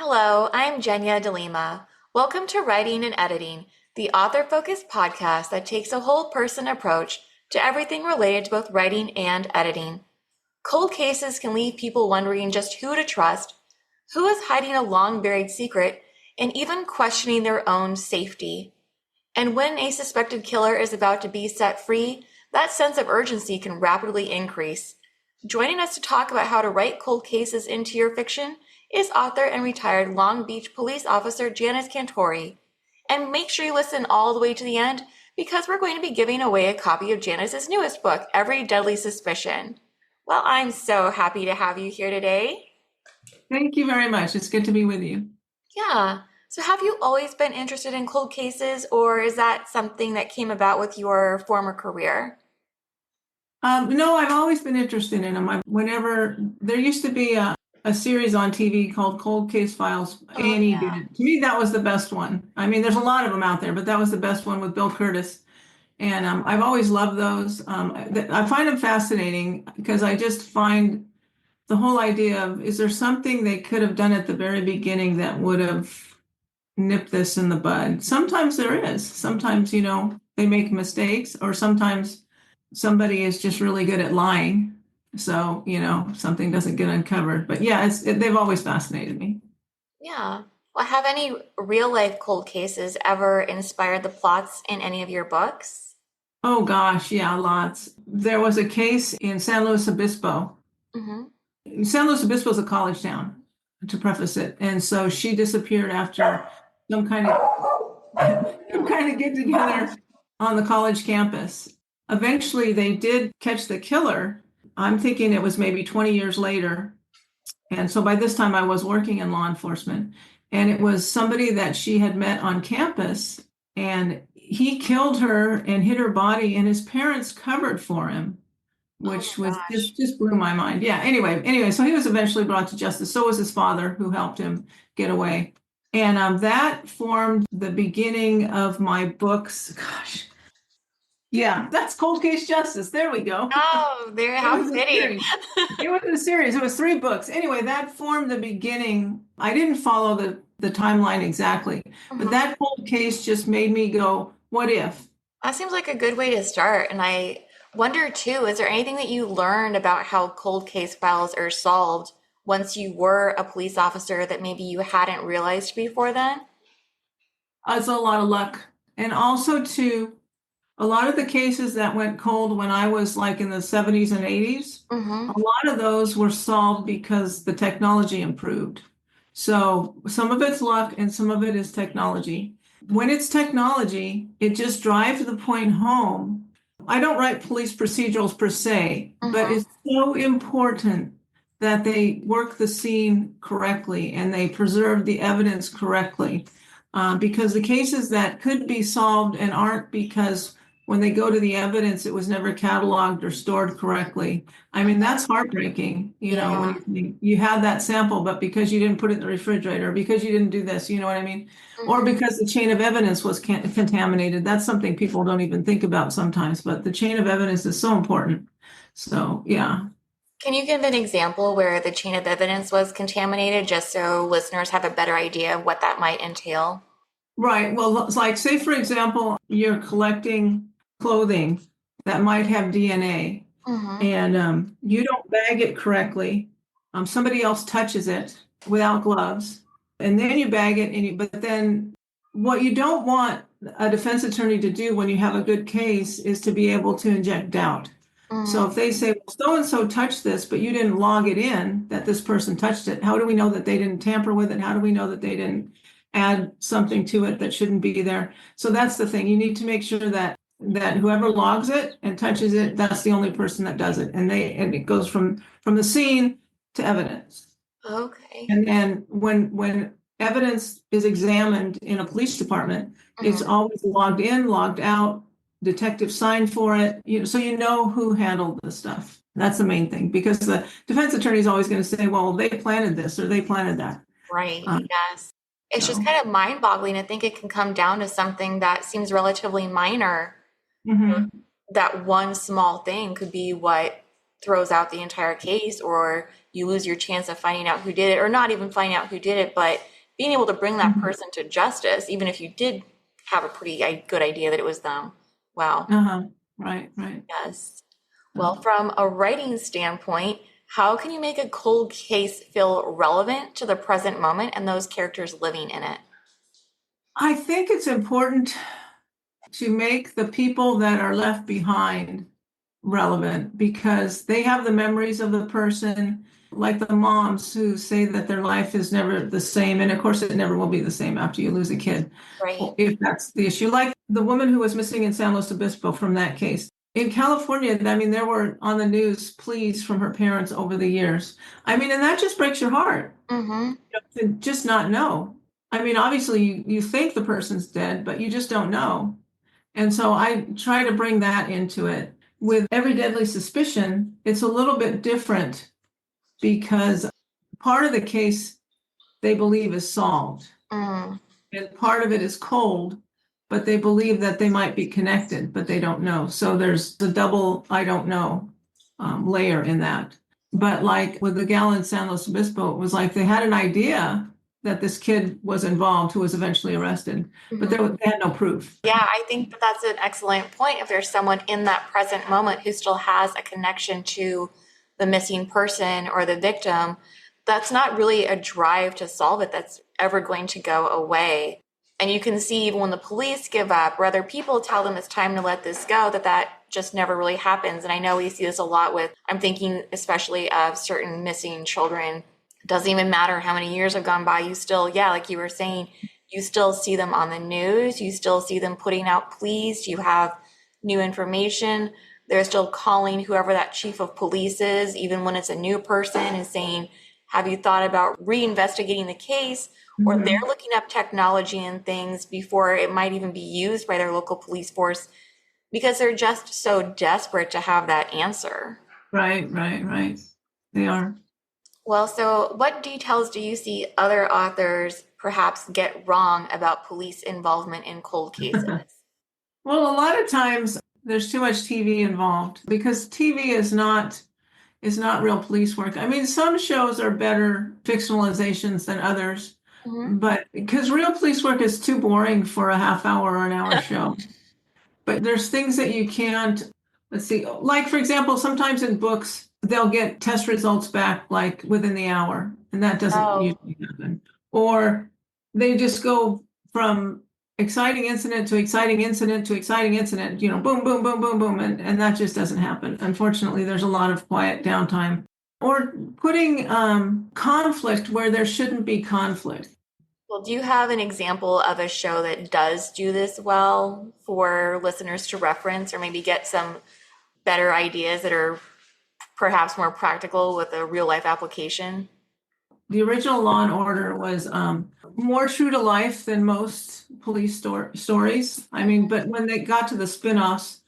Hello, I'm Jennia DeLima. Welcome to Writing and Editing, the author-focused podcast that takes a whole person approach to everything related to both writing and editing. Cold cases can leave people wondering just who to trust, who is hiding a long buried secret, and even questioning their own safety. And when a suspected killer is about to be set free, that sense of urgency can rapidly increase. Joining us to talk about how to write cold cases into your fiction is author and retired Long Beach police officer Janice Cantore. And make sure you listen all the way to the end because we're going to be giving away a copy of Janice's newest book, Every Deadly Suspicion. Well, I'm so happy to have you here today. Thank you very much. It's good to be with you. Yeah. So have you always been interested in cold cases, or is that something that came about with your former career? No, I've always been interested in them. Whenever there used to be a series on TV called Cold Case Files, Oh, A&E did yeah. it. To me, that was the best one. I mean, there's a lot of them out there, but that was the best one with Bill Curtis. And I've always loved those. I find them fascinating because I just find the whole idea of, is there something they could have done at the very beginning that would have nipped this in the bud? Sometimes there is. Sometimes, they make mistakes, or sometimes somebody is just really good at lying. So, something doesn't get uncovered. But yeah, they've always fascinated me. Yeah. Well, have any real life cold cases ever inspired the plots in any of your books? Oh gosh, yeah, lots. There was a case in San Luis Obispo. Mm-hmm. San Luis Obispo is a college town, to preface it. And so she disappeared after some kind of some kind of get together on the college campus. Eventually they did catch the killer. I'm thinking it was maybe 20 years later. And so by this time I was working in law enforcement, and it was somebody that she had met on campus, and he killed her and hid her body, and his parents covered for him, Oh which my was gosh. just blew my mind. Yeah, anyway, so he was eventually brought to justice. So was his father, who helped him get away. And that formed the beginning of my books. Gosh, yeah, that's Cold Case Justice. There we go. Oh, there, It how was a fitting. series. It was a series. It was 3 books. Anyway, that formed the beginning. I didn't follow the timeline exactly, but Mhm. that cold case just made me go, what if? That seems like a good way to start. And I wonder too, is there anything that you learned about how cold case files are solved once you were a police officer that maybe you hadn't realized before then? It's a lot of luck. And also too, a lot of the cases that went cold when I was like in the 70s and 80s, Mm-hmm. a lot of those were solved because the technology improved. So some of it's luck and some of it is technology. When it's technology, it just drives the point home. I don't write police procedurals per se, but Mm-hmm. it's so important that they work the scene correctly and they preserve the evidence correctly. Because the cases that could be solved and aren't, because when they go to the evidence, it was never cataloged or stored correctly. I mean, that's heartbreaking, when Yeah. you had that sample, but because you didn't put it in the refrigerator, because you didn't do this, you know what I mean? Or Mm-hmm. because the chain of evidence was contaminated. That's something people don't even think about sometimes, but the chain of evidence is so important. So, yeah. Can you give an example where the chain of evidence was contaminated just so listeners have a better idea of what that might entail? Right. Well, it's like, say, for example, you're collecting clothing that might have DNA, Mm-hmm. and you don't bag it correctly. Somebody else touches it without gloves, and then you bag it. But then what you don't want a defense attorney to do when you have a good case is to be able to inject doubt. So Mm-hmm. if they say, well, so and so touched this, but you didn't log it in that this person touched it, how do we know that they didn't tamper with it? How do we know that they didn't add something to it that shouldn't be there? So that's the thing. You need to make sure that whoever logs it and touches it, that's the only person that does it. And it goes from the scene to evidence. Okay. And then when evidence is examined in a police department, it's Mm-hmm. always logged in, logged out, detective signed for it, so you know who handled the stuff. That's the main thing, because the defense attorney is always going to say, well, they planted this or they planted that. Right. Um, Yes. It's just so kind of mind-boggling to think it can come down to something that seems relatively minor. mhm. That one small thing could be what throws out the entire case or you lose your chance of finding out who did it, or not even finding out who did it, but being able to bring that Mhm. person to justice, even if you did have a pretty good idea that it was them. Wow. Uh-huh. Right, right. Yes. Uh, Well, from a writing standpoint, how can you make a cold case feel relevant to the present moment and those characters living in it? I think it's important to make the people that are left behind relevant because they have the memories of the person, like the moms who say that their life is never the same. And of course, it never will be the same after you lose a kid, Right. if that's the issue. Like the woman who was missing in San Luis Obispo from that case. In California, I mean, there were on the news pleas from her parents over the years. I mean, and that just breaks your heart Mm-hmm. to just not know. I mean, obviously, you think the person's dead, but you just don't know. And so I try to bring that into it. With Every Deadly Suspicion, it's a little bit different because part of the case they believe is solved, Mm, and part of it is cold, but they believe that they might be connected, but they don't know. So there's the double I don't know layer in that. But like with the gal in San Luis Obispo, it was like they had an idea that this kid was involved who was eventually arrested, but mhm. they had no proof. Yeah, I think that that's an excellent point. If there's someone in that present moment who still has a connection to the missing person or the victim, that's not really a drive to solve it that's ever going to go away. And you can see even when the police give up or other people tell them it's time to let this go, that that just never really happens. And I know we see this a lot with, I'm thinking especially of certain missing children. It doesn't even matter how many years have gone by, you still, yeah, like you were saying, you still see them on the news, you still see them putting out pleas, you have new information. They're still calling whoever that chief of police is, even when it's a new person, and saying, have you thought about reinvestigating the case? Or they're Mhm. looking up technology and things before it might even be used by their local police force because they're just so desperate to have that answer. Right, right, right. They are. Well, so what details do you see other authors perhaps get wrong about police involvement in cold cases? Well, a lot of times there's too much TV involved because TV is not real police work. I mean, some shows are better fictionalizations than others, Mhm. but because real police work is too boring for a half hour or an hour show. But there's things that you can't, let's see, like for example, sometimes in books, they'll get test results back like within the hour, and that doesn't Oh, usually happen. Or they just go from exciting incident to exciting incident to exciting incident, boom, boom, boom, boom, boom, and that just doesn't happen. Unfortunately, there's a lot of quiet downtime. Or putting conflict where there shouldn't be conflict. well, do you have an example of a show that does do this well for listeners to reference or maybe get some better ideas that are perhaps more practical with a real life application? The original Law and Order was more true to life than most police stories. I mean, but when they got to the spin-offs,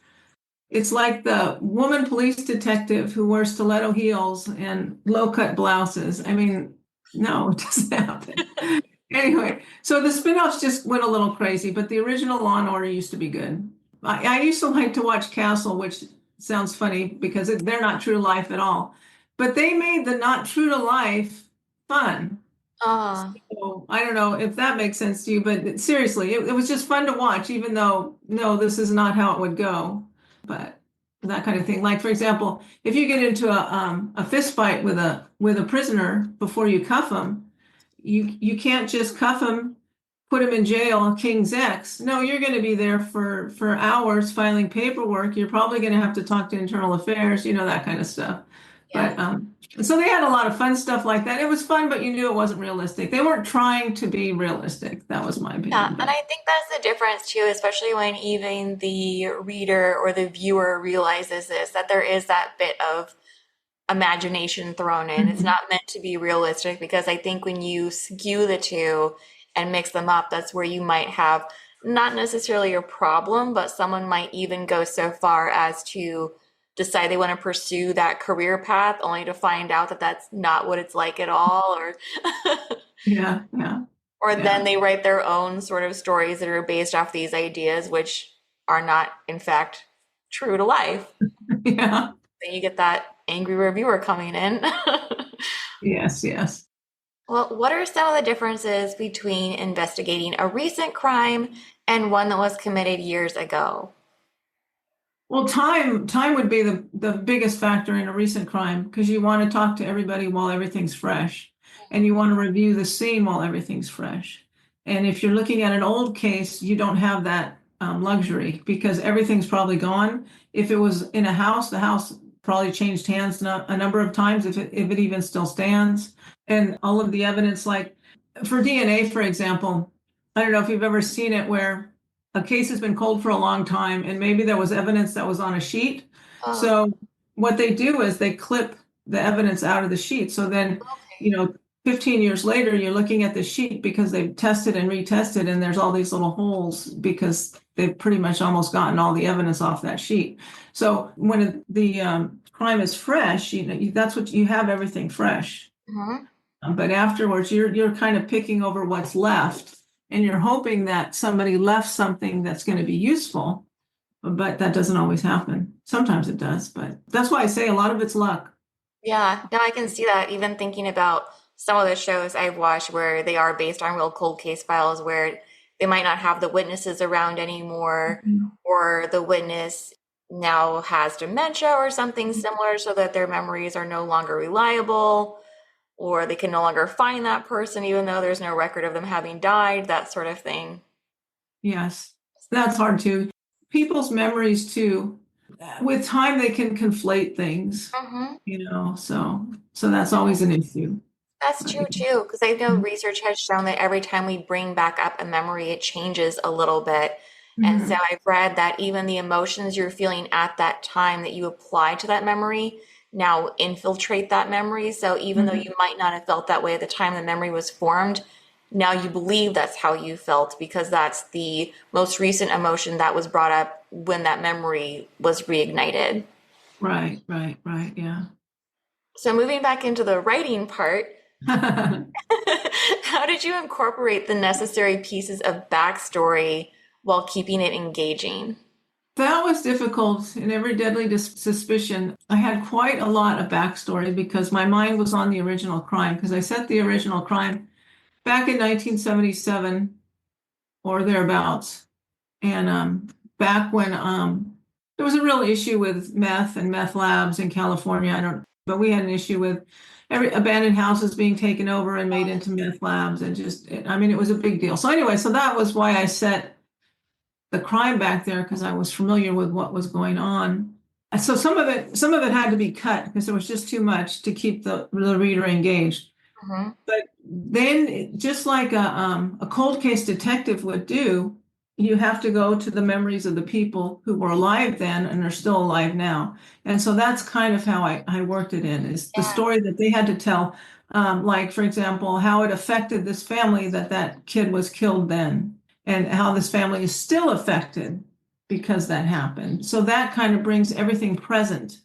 it's like the woman police detective who wears stiletto heels and low-cut blouses. I mean, no, it doesn't happen. Anyway, so the spin-offs just went a little crazy, but the original Law and Order used to be good. I used to like to watch Castle, which sounds funny because they're not true to life at all. But they made the not true to life fun. Uh, So I don't know if that makes sense to you, but seriously, it was just fun to watch, even though, no, this is not how it would go. But that kind of thing. Like, for example, if you get into a fist fight with a prisoner before you cuff him, you can't just cuff him, put him in jail, King's X. No, you're going to be there for hours filing paperwork. You're probably going to have to talk to internal affairs, that kind of stuff. yeah. But so they had a lot of fun stuff like that. It was fun, but you knew it wasn't realistic. They weren't trying to be realistic. That was my Yeah, opinion. and But I think that's the difference too, especially when even the reader or the viewer realizes this, that there is that bit of imagination thrown in. It's Mhm. not meant to be realistic because I think when you skew the two and mix them up, that's where you might have not necessarily a problem, but someone might even go so far as to decide they want to pursue that career path only to find out that that's not what it's like at all, Yeah, yeah, or then yeah, they write their own sort of stories that are based off these ideas, which are not, in fact, true to life. yeah. Then you get that angry reviewer coming in. Yes, yes. Well, what are some of the differences between investigating a recent crime and one that was committed years ago? Well, time would be the biggest factor in a recent crime because you want to talk to everybody while everything's fresh, and you want to review the scene while everything's fresh. And if you're looking at an old case, you don't have that luxury because everything's probably gone. If it was in a house, the house probably changed hands a number of times if it even still stands. And all of the evidence, like for DNA, for example, I don't know if you've ever seen it where a case has been cold for a long time and maybe there was evidence that was on a sheet. Oh, So what they do is they clip the evidence out of the sheet. So then, you okay. know, 15 years later, you're looking at the sheet because they've tested and retested, and there's all these little holes because they've pretty much almost gotten all the evidence off that sheet. So when the crime is fresh, you know, that's what you have, everything fresh. Mhm. But afterwards, you're kind of picking over what's left, and you're hoping that somebody left something that's going to be useful. But that doesn't always happen. Sometimes it does, but that's why I say a lot of it's luck. Yeah, no, I can see that. Even thinking about some of the shows I've watched where they are based on real cold case files where they might not have the witnesses around anymore, Mhm. or the witness now has dementia or something similar so that their memories are no longer reliable, or they can no longer find that person even though there's no record of them having died, that sort of thing. Yes, that's hard too. People's memories too. With time, they can conflate things, Hmm. so that's always an issue. That's But true too, because I know research has shown that every time we bring back up a memory, it changes a little bit. And so Mhm. I've read that even the emotions you're feeling at that time that you apply to that memory now infiltrate that memory. So even though Mhm. you might not have felt that way at the time the memory was formed, now you believe that's how you felt because that's the most recent emotion that was brought up when that memory was reignited. Right, right, right. Yeah. So moving back into the writing part, how did you incorporate the necessary pieces of backstory while keeping it engaging? That was difficult in every deadly suspicion. I had quite a lot of backstory because my mind was on the original crime because I set the original crime back in 1977 or thereabouts. And back when there was a real issue with meth and meth labs in California. I don't, but we had an issue with every abandoned houses being taken over and made into meth labs, and I mean, it was a big deal. So anyway, so that was why I set the crime back there because I was familiar with what was going on. So some of it had to be cut because there was just too much to keep the reader engaged. Hmm. But then, just like a cold case detective would do, you have to go to the memories of the people who were alive then and are still alive now. And so that's kind of how I worked it in, is the Yeah. story that they had to tell. Like, for example, how it affected this family that kid was killed then, and how this family is still affected because that happened. So that kind of brings everything present.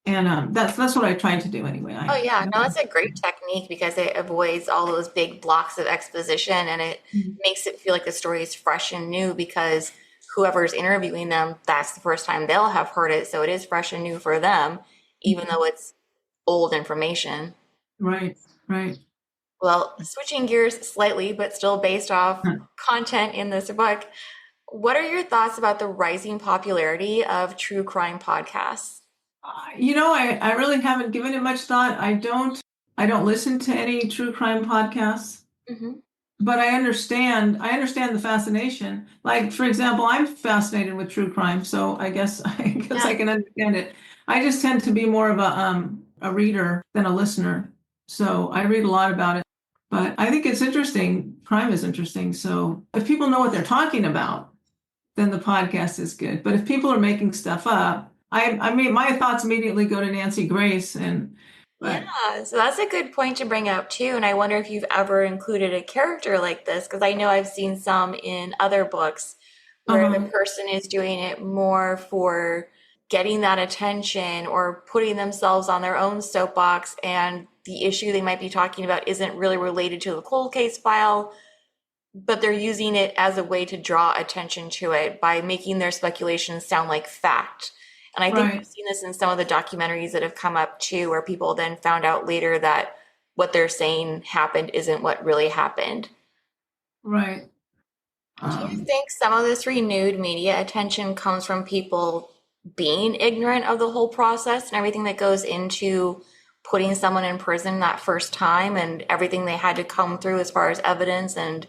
And that's what I tried to do anyway. Oh yeah, no, that's a great technique because it avoids all those big blocks of exposition and it makes it feel like the story is fresh and new because whoever's interviewing them, that's the first time they'll have heard it. So it is fresh and new for them, even though it's old information. Right, right. Well, switching gears slightly, but still based off content in this book, what are your thoughts about the rising popularity of true crime podcasts? I really haven't given it much thought. I don't listen to any true crime podcasts, Hmm. but I understand the fascination. Like, for example, I'm fascinated with true crime, so I guess Yeah. I can understand it. I just tend to be more of a reader than a listener. So I read a lot about it. But I think it's interesting. Crime is interesting. So if people know what they're talking about, then the podcast is good. But if people are making stuff up, I mean, my thoughts immediately go to Nancy Grace, but Yeah, so that's a good point to bring up too. And I wonder if you've ever included a character like this, because I know I've seen some in other books where the uh, person is doing it more for getting that attention or putting themselves on their own soapbox, and the issue they might be talking about isn't really related to the cold case file, but they're using it as a way to draw attention to it by making their speculations sound like fact. And I think we've right, seen this in some of the documentaries that have come up too, where people then found out later that what they're saying happened isn't what really happened. Right. Do you Um, think some of this renewed media attention comes from people being ignorant of the whole process and everything that goes into putting someone in prison that first time and everything they had to come through as far as evidence and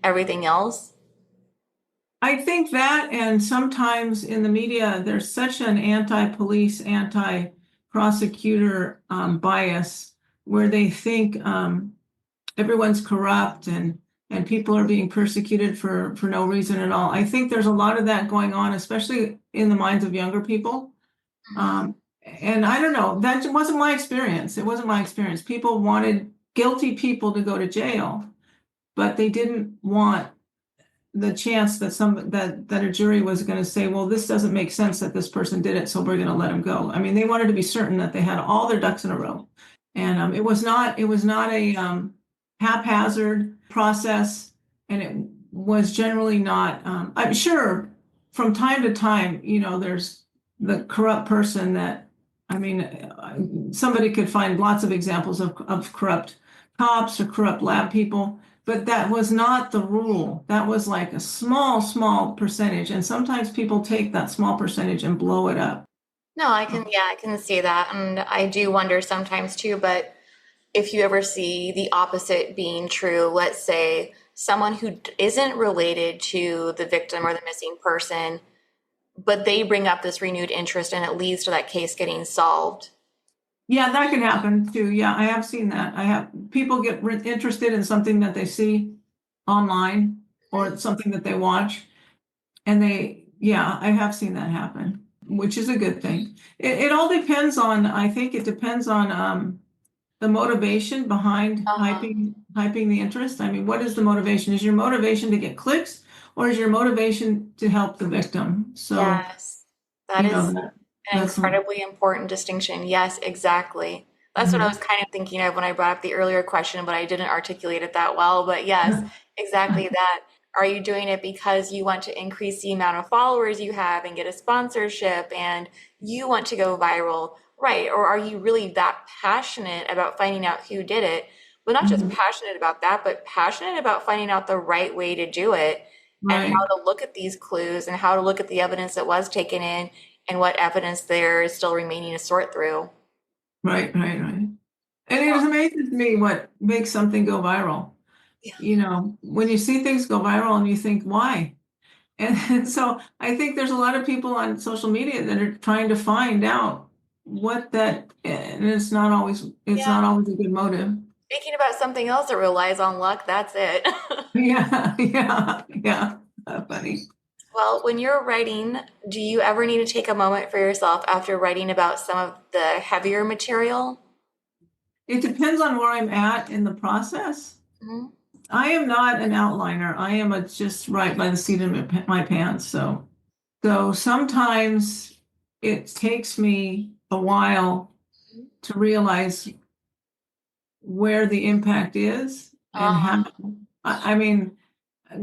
everything else? I think that, and sometimes in the media, there's such an anti-police, anti-prosecutor bias where they think everyone's corrupt and people are being persecuted for no reason at all. I think there's a lot of that going on, especially in the minds of younger people. Mhm. Um, and I don't know, that wasn't my experience. It wasn't my experience. People wanted guilty people to go to jail, but they didn't want the chance that that a jury was going to say, well, this doesn't make sense that this person did it, so we're going to let him go. I mean, they wanted to be certain that they had all their ducks in a row, and it was not a haphazard process, and it was generally not. I'm sure from time to time, there's the corrupt person that. I mean, somebody could find lots of examples of corrupt cops or corrupt lab people. But that was not the rule. That was like a small, small percentage. And sometimes people take that small percentage and blow it up. No, yeah, I can see that. And I do wonder sometimes too, but if you ever see the opposite being true, let's say someone who isn't related to the victim or the missing person, but they bring up this renewed interest and it leads to that case getting solved. Yeah, that can happen too. Yeah, I have seen that. I have people get interested in something that they see online or something that they watch. And yeah, I have seen that happen, which is a good thing. It all depends on, I think it depends on the motivation behind Uh-huh. hyping the interest. I mean, what is the motivation? Is your motivation to get clicks or is your motivation to help the victim? So, Yes, that you know, is an that's incredibly important distinction. Yes, exactly. That's what I mhm. was kind of thinking of when I brought up the earlier question, but I didn't articulate it that well. But yes, exactly that. Are you doing it because you want to increase the amount of followers you have and get a sponsorship and you want to go viral? Right. Or are you really that passionate about finding out who did it? But not just Mhm. passionate about that, but passionate about finding out the right way to do it and how Right, to look at these clues and how to look at the evidence that was taken in and what evidence there is still remaining to sort through. right. And it amazes me what makes something go viral. Yeah. When you see things go viral and you think, why? And so I think there's a lot of people on social media that are trying to find out what that, and it's not always a good motive. Speaking about something else that relies on luck, that's it. Yeah, yeah. Funny. Well, when you're writing, do you ever need to take a moment for yourself after writing about some of the heavier material? It depends on where I'm at in the process. Mhm. I am not an outliner. I am a just right by the seat of my pants. So sometimes it takes me a while to realize where the impact is and how. Uh-huh. I mean,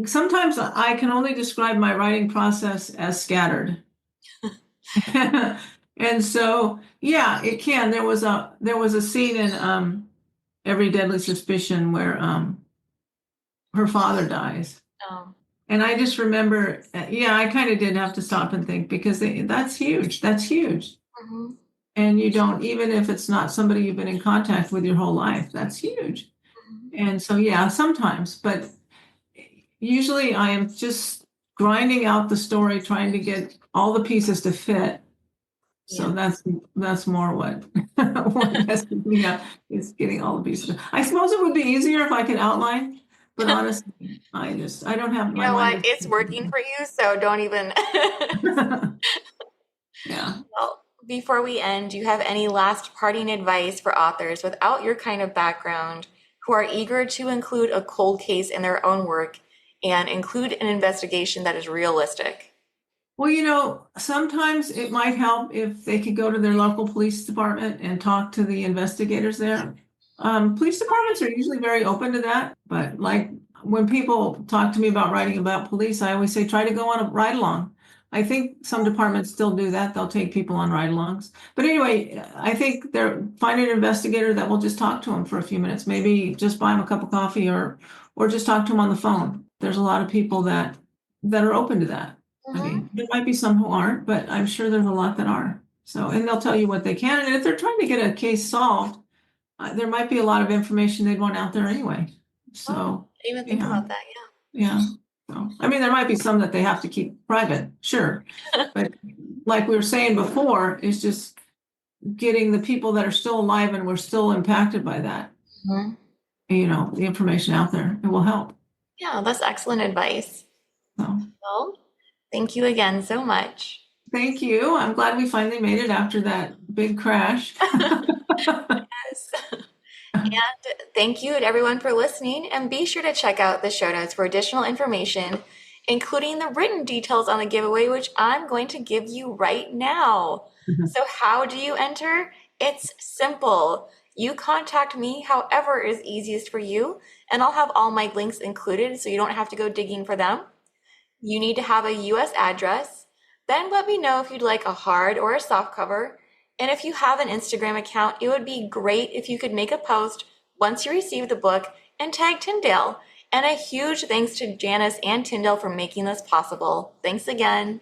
sometimes I can only describe my writing process as scattered. And so, yeah, it can. There was a scene in Every Deadly Suspicion where her father dies. Um, And I just remember, yeah, I kind of did have to stop and think because that's huge. That's huge. mhm, And you don't, even if it's not somebody you've been in contact with your whole life, that's huge. mhm. And so, yeah, sometimes, but usually I am just grinding out the story, trying to get all the pieces to fit. So Yeah. that's more what messes me up is getting all the pieces. I suppose it would be easier if I could outline, but honestly, I don't have You my know what? mind. It's working for you, so don't even. Yeah. Well, before we end, do you have any last parting advice for authors without your kind of background who are eager to include a cold case in their own work and include an investigation that is realistic? Well, sometimes it might help if they could go to their local police department and talk to the investigators there. Police departments are usually very open to that, but like when people talk to me about writing about police, I always say try to go on a ride along. I think some departments still do that. They'll take people on ride-alongs. But anyway, I think find an investigator that will just talk to them for a few minutes. Maybe just buy them a cup of coffee or just talk to them on the phone. There's a lot of people that are open to that. I Mm-hmm. mean, there might be some who aren't, but I'm sure there's a lot that are. So, and they'll tell you what they can. And if they're trying to get a case solved, there might be a lot of information they'd want out there anyway. Oh, I So, didn't even think yeah, about that. yeah. So, I mean, there might be some that they have to keep private, sure. Yeah. But like we were saying before, is just getting the people that are still alive and we're still impacted by that, Mhm. the information out there. It will help. Yeah, that's excellent advice. So, Well, thank you again so much. thank you. I'm glad we finally made it after that big crash. Yes. And thank you to everyone for listening. And be sure to check out the show notes for additional information, including the written details on the giveaway, which I'm going to give you right now. So, how do you enter? It's simple. You contact me however is easiest for you, and I'll have all my links included so you don't have to go digging for them. You need to have a US address. Then let me know if you'd like a hard or a soft cover. And if you have an Instagram account, it would be great if you could make a post once you receive the book and tag Tyndale. And a huge thanks to Janice and Tyndale for making this possible. Thanks again.